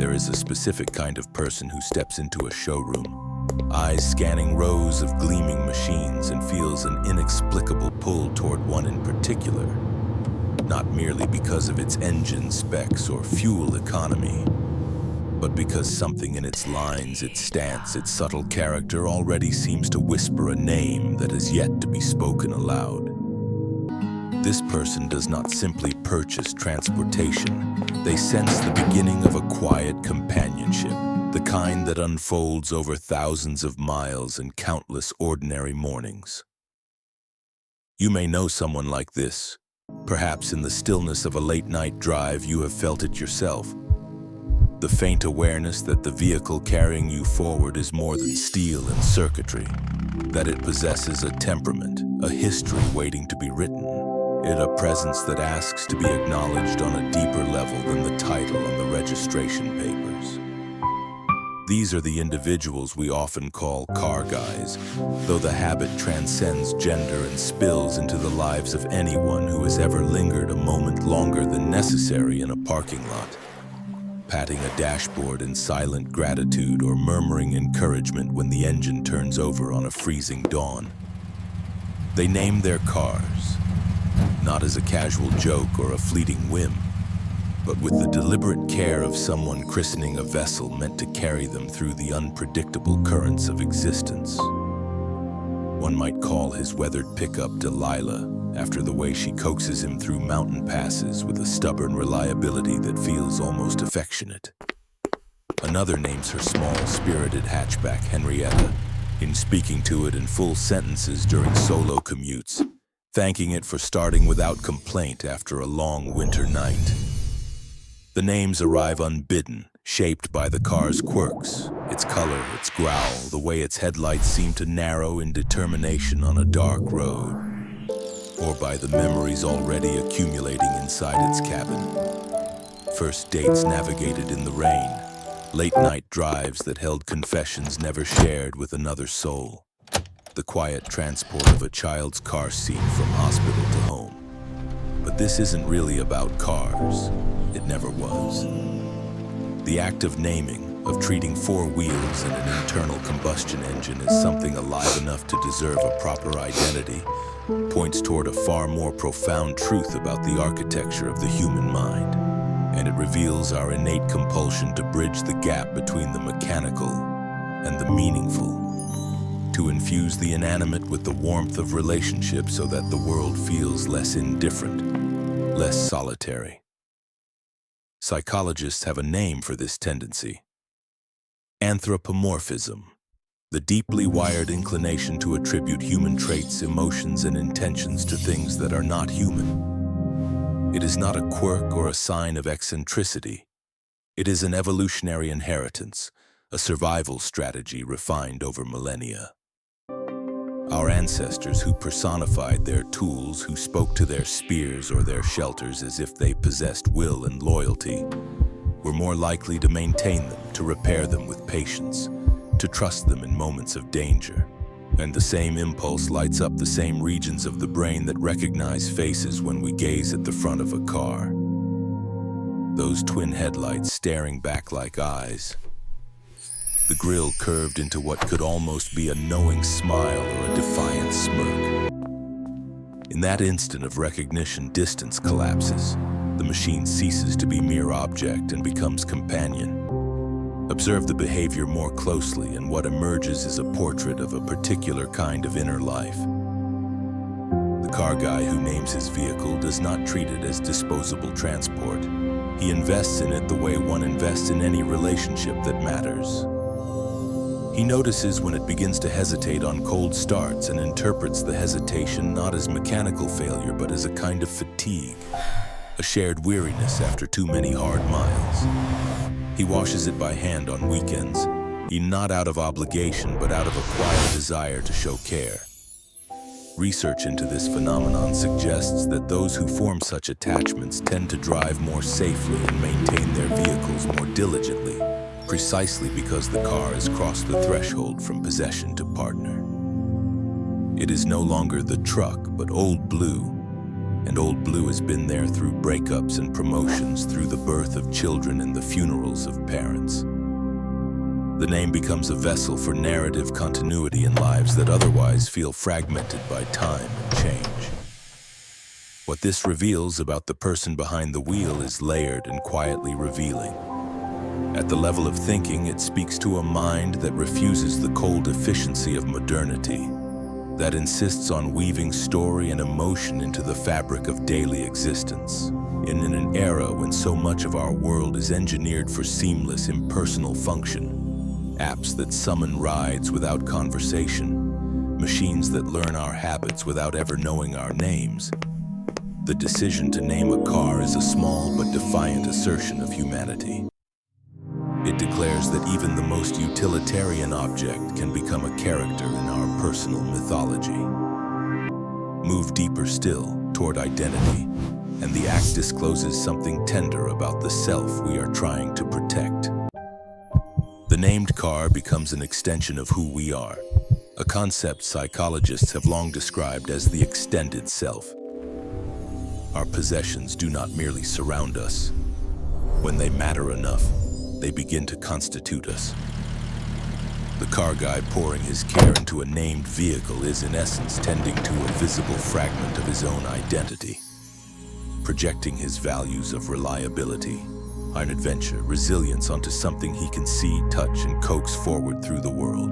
There is a specific kind of person who steps into a showroom, eyes scanning rows of gleaming machines, and feels an inexplicable pull toward one in particular, not merely because of its engine specs or fuel economy, but because something in its lines, its stance, its subtle character already seems to whisper a name that is yet to be spoken aloud. This person does not simply purchase transportation. They sense the beginning of a quiet companionship, the kind that unfolds over thousands of miles and countless ordinary mornings. You may know someone like this. Perhaps in the stillness of a late-night drive, you have felt it yourself. The faint awareness that the vehicle carrying you forward is more than steel and circuitry, that it possesses a temperament, a history waiting to be written, a presence that asks to be acknowledged on a deeper level than the title on the registration papers. These are the individuals we often call car guys, though the habit transcends gender and spills into the lives of anyone who has ever lingered a moment longer than necessary in a parking lot, patting a dashboard in silent gratitude or murmuring encouragement when the engine turns over on a freezing dawn. They name their cars, not as a casual joke or a fleeting whim, but with the deliberate care of someone christening a vessel meant to carry them through the unpredictable currents of existence. One might call his weathered pickup Delilah, after the way she coaxes him through mountain passes with a stubborn reliability that feels almost affectionate. Another names her small, spirited hatchback Henrietta, in speaking to it in full sentences during solo commutes, thanking it for starting without complaint after a long winter night. The names arrive unbidden, shaped by the car's quirks, its color, its growl, the way its headlights seem to narrow in determination on a dark road, or by the memories already accumulating inside its cabin. First dates navigated in the rain, late-night drives that held confessions never shared with another soul, the quiet transport of a child's car seat from hospital to home. But this isn't really about cars. It never was. The act of naming, of treating four wheels and an internal combustion engine as something alive enough to deserve a proper identity, points toward a far more profound truth about the architecture of the human mind, and it reveals our innate compulsion to bridge the gap between the mechanical and the meaningful, to infuse the inanimate with the warmth of relationship so that the world feels less indifferent, less solitary. Psychologists have a name for this tendency: anthropomorphism, the deeply wired inclination to attribute human traits, emotions, and intentions to things that are not human. It is not a quirk or a sign of eccentricity. It is an evolutionary inheritance, a survival strategy refined over millennia. Our ancestors, who personified their tools, who spoke to their spears or their shelters as if they possessed will and loyalty, were more likely to maintain them, to repair them with patience, to trust them in moments of danger. And the same impulse lights up the same regions of the brain that recognize faces when we gaze at the front of a car. Those twin headlights staring back like eyes, the grille curved into what could almost be a knowing smile or a defiant smirk. In that instant of recognition, distance collapses. The machine ceases to be mere object and becomes companion. Observe the behavior more closely, and what emerges is a portrait of a particular kind of inner life. The car guy who names his vehicle does not treat it as disposable transport. He invests in it the way one invests in any relationship that matters. He notices when it begins to hesitate on cold starts and interprets the hesitation not as mechanical failure but as a kind of fatigue, a shared weariness after too many hard miles. He washes it by hand on weekends, not out of obligation but out of a quiet desire to show care. Research into this phenomenon suggests that those who form such attachments tend to drive more safely and maintain their vehicles more diligently, precisely because the car has crossed the threshold from possession to partner. It is no longer the truck, but Old Blue, And Old Blue has been there through breakups and promotions, through the birth of children and the funerals of parents. The name becomes a vessel for narrative continuity in lives that otherwise feel fragmented by time and change. What this reveals about the person behind the wheel is layered and quietly revealing. At the level of thinking, it speaks to a mind that refuses the cold efficiency of modernity, that insists on weaving story and emotion into the fabric of daily existence. In an era when so much of our world is engineered for seamless, impersonal function, apps that summon rides without conversation, machines that learn our habits without ever knowing our names, the decision to name a car is a small but defiant assertion of humanity. It declares that even the most utilitarian object can become a character in our personal mythology. Move deeper still toward identity, and the act discloses something tender about the self we are trying to protect. The named car becomes an extension of who we are, a concept psychologists have long described as the extended self. Our possessions do not merely surround us. When they matter enough, they begin to constitute us. The car guy pouring his care into a named vehicle is in essence tending to a visible fragment of his own identity, projecting his values of reliability, iron adventure, resilience onto something he can see, touch, and coax forward through the world.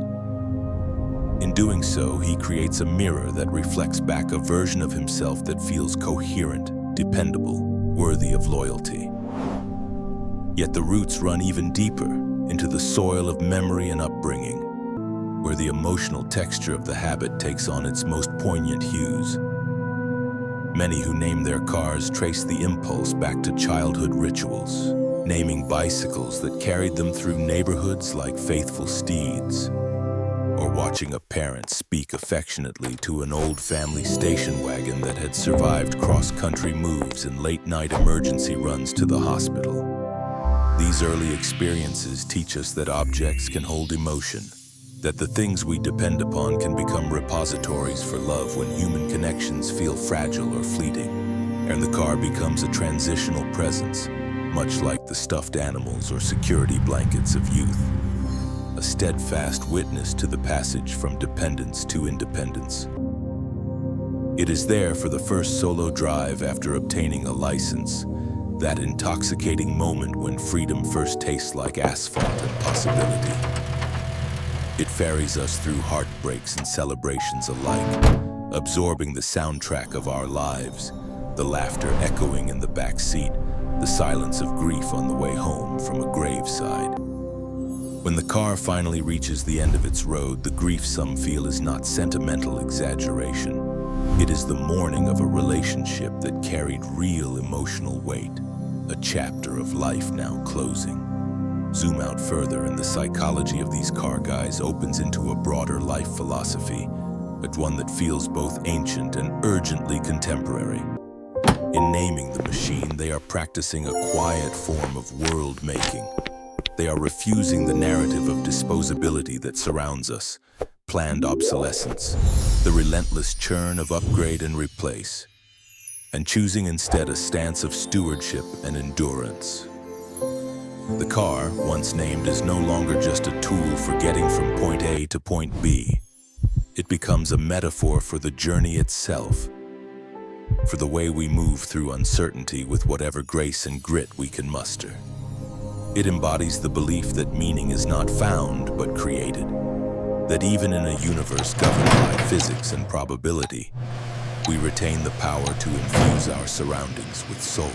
In doing so, he creates a mirror that reflects back a version of himself that feels coherent, dependable, worthy of loyalty. Yet the roots run even deeper into the soil of memory and upbringing, where the emotional texture of the habit takes on its most poignant hues. Many who name their cars trace the impulse back to childhood rituals, naming bicycles that carried them through neighborhoods like faithful steeds, or watching a parent speak affectionately to an old family station wagon that had survived cross-country moves and late-night emergency runs to the hospital. These early experiences teach us that objects can hold emotion, that the things we depend upon can become repositories for love when human connections feel fragile or fleeting, and the car becomes a transitional presence, much like the stuffed animals or security blankets of youth, a steadfast witness to the passage from dependence to independence. It is there for the first solo drive after obtaining a license, that intoxicating moment when freedom first tastes like asphalt and possibility. It ferries us through heartbreaks and celebrations alike, absorbing the soundtrack of our lives, the laughter echoing in the back seat, the silence of grief on the way home from a graveside. When the car finally reaches the end of its road, the grief some feel is not sentimental exaggeration. It is the mourning of a relationship that carried real emotional weight, a chapter of life now closing. Zoom out further and the psychology of these car guys opens into a broader life philosophy, but one that feels both ancient and urgently contemporary. In naming the machine, they are practicing a quiet form of world-making. They are refusing the narrative of disposability that surrounds us, planned obsolescence, the relentless churn of upgrade and replace, and choosing instead a stance of stewardship and endurance. The car, once named, is no longer just a tool for getting from point A to point B. It becomes a metaphor for the journey itself, for the way we move through uncertainty with whatever grace and grit we can muster. It embodies the belief that meaning is not found but created, that even in a universe governed by physics and probability, we retain the power to infuse our surroundings with soul.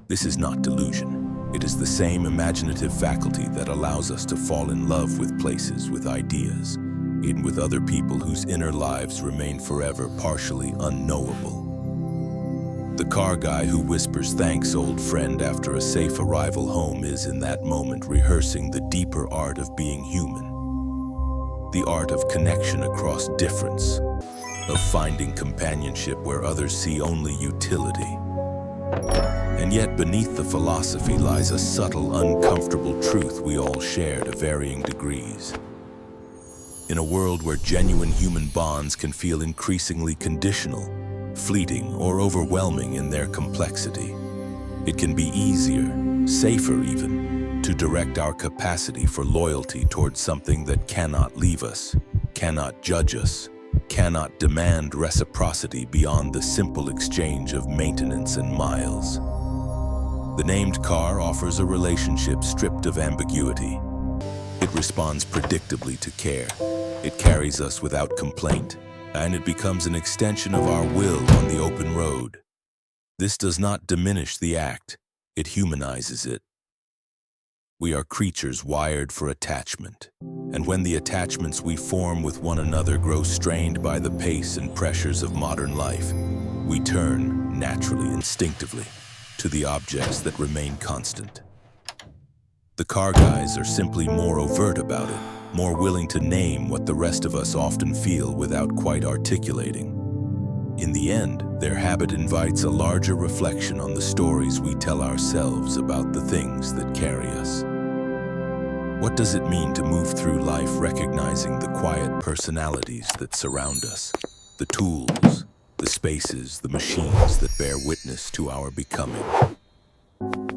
This is not delusion. It is the same imaginative faculty that allows us to fall in love with places, with ideas, even with other people whose inner lives remain forever partially unknowable. The car guy who whispers "Thanks, old friend" after a safe arrival home is in that moment rehearsing the deeper art of being human, the art of connection across difference, of finding companionship where others see only utility. And yet beneath the philosophy lies a subtle, uncomfortable truth we all share to varying degrees. In a world where genuine human bonds can feel increasingly conditional, fleeting, or overwhelming in their complexity. It can be easier, safer even, to direct our capacity for loyalty towards something that cannot leave us, cannot judge us, cannot demand reciprocity beyond the simple exchange of maintenance and miles. The named car offers a relationship stripped of ambiguity. It responds predictably to care. It carries us without complaint, and it becomes an extension of our will on the open road. This does not diminish the act, it humanizes it. We are creatures wired for attachment, and when the attachments we form with one another grow strained by the pace and pressures of modern life, we turn, naturally, instinctively, to the objects that remain constant. The car guys are simply more overt about it, more willing to name what the rest of us often feel without quite articulating. In the end, their habit invites a larger reflection on the stories we tell ourselves about the things that carry us. What does it mean to move through life recognizing the quiet personalities that surround us, the tools, the spaces, the machines that bear witness to our becoming?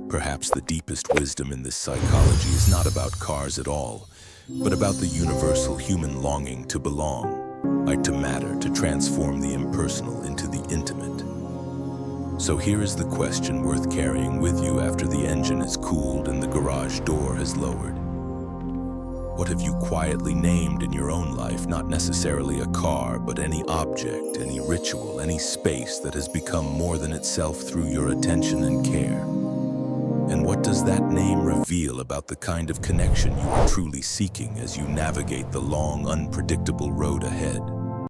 Perhaps the deepest wisdom in this psychology is not about cars at all, but about the universal human longing to belong, like to matter, to transform the impersonal into the intimate. So here is the question worth carrying with you after the engine is cooled and the garage door has lowered. What have you quietly named in your own life, not necessarily a car, but any object, any ritual, any space that has become more than itself through your attention and care? And what does that name reveal about the kind of connection you are truly seeking as you navigate the long, unpredictable road ahead?